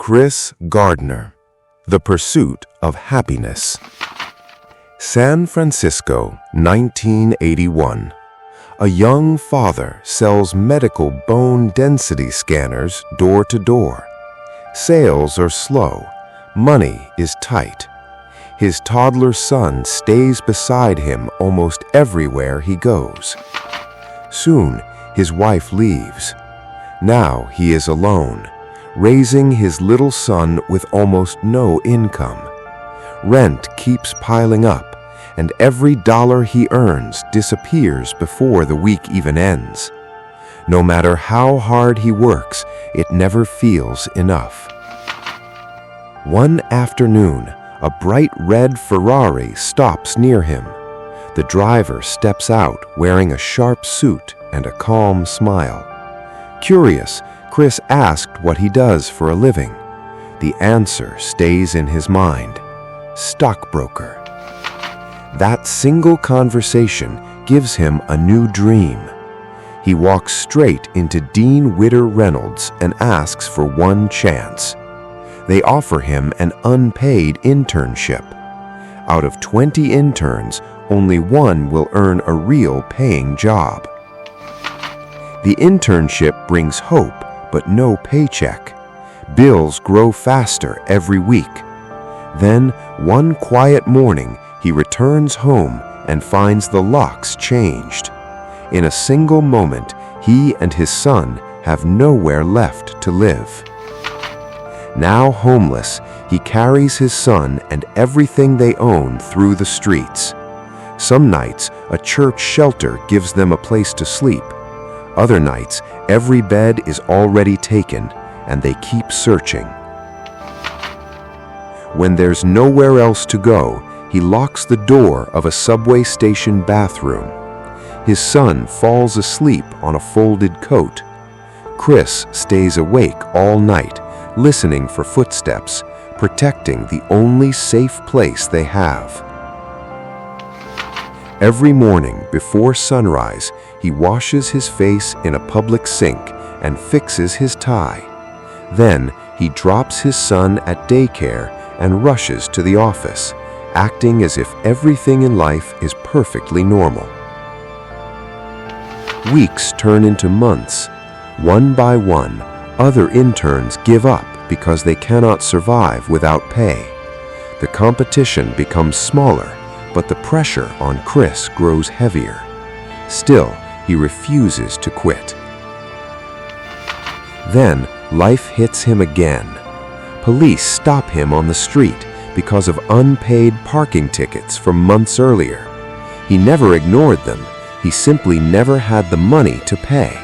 Chris Gardner, The Pursuit of Happyness. San Francisco, 1981. A young father sells medical bone density scanners door to door. Sales are slow. Money is tight. His toddler son stays beside him almost everywhere he goes. Soon, his wife leaves. Now he is alone, raising his little son with almost no income. Rent keeps piling up, and every dollar he earns disappears before the week even ends. No matter how hard he works, it never feels enough. One afternoon, a bright red Ferrari stops near him. The driver steps out wearing a sharp suit and a calm smile. Curious, Chris asked what he does for a living. The answer stays in his mind: stockbroker. That single conversation gives him a new dream. He walks straight into Dean Witter Reynolds and asks for one chance. They offer him an unpaid internship. Out of 20 interns, only one will earn a real paying job. The internship brings hope, but no paycheck. Bills grow faster every week. Then, one quiet morning, he returns home and finds the locks changed. In a single moment, he and his son have nowhere left to live. Now homeless, he carries his son and everything they own through the streets. Some nights, a church shelter gives them a place to sleep. Other nights, every bed is already taken, and they keep searching. When there's nowhere else to go, he locks the door of a subway station bathroom. His son falls asleep on a folded coat. Chris stays awake all night, listening for footsteps, protecting the only safe place they have. Every morning before sunrise, he washes his face in a public sink and fixes his tie. Then he drops his son at daycare and rushes to the office, acting as if everything in life is perfectly normal. Weeks turn into months. One by one, other interns give up because they cannot survive without pay. The competition becomes smaller, but the pressure on Chris grows heavier. Still, he refuses to quit. Then, life hits him again. Police stop him on the street because of unpaid parking tickets from months earlier. He never ignored them. He simply never had the money to pay.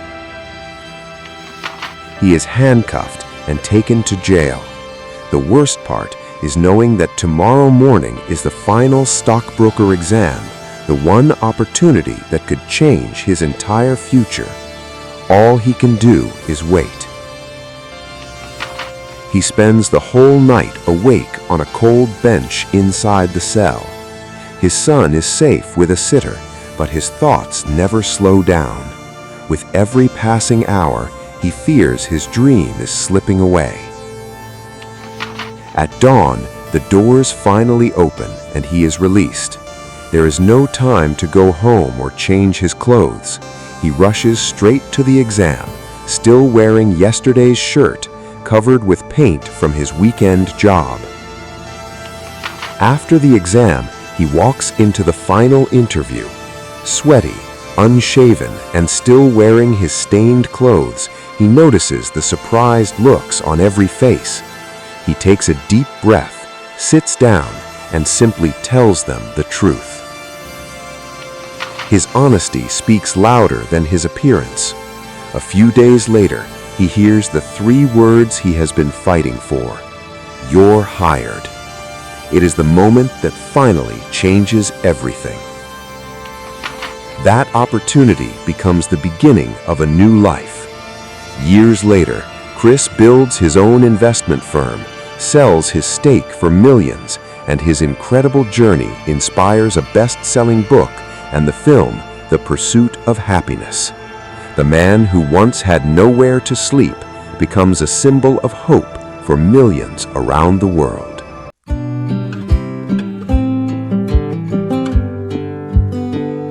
He is handcuffed and taken to jail. The worst part is knowing that tomorrow morning is the final stockbroker exam, the one opportunity that could change his entire future. All he can do is wait. He spends the whole night awake on a cold bench inside the cell. His son is safe with a sitter, but his thoughts never slow down. With every passing hour, he fears his dream is slipping away. At dawn, the doors finally open and he is released. There is no time to go home or change his clothes. He rushes straight to the exam, still wearing yesterday's shirt, covered with paint from his weekend job. After the exam, he walks into the final interview. Sweaty, unshaven, and still wearing his stained clothes, he notices the surprised looks on every face. He takes a deep breath, sits down, and simply tells them the truth. His honesty speaks louder than his appearance. A few days later, he hears the 3 words he has been fighting for: "You're hired." It is the moment that finally changes everything. That opportunity becomes the beginning of a new life. Years later, Chris builds his own investment firm, sells his stake for millions, and his incredible journey inspires a best-selling book and the film, The Pursuit of Happyness. The man who once had nowhere to sleep becomes a symbol of hope for millions around the world.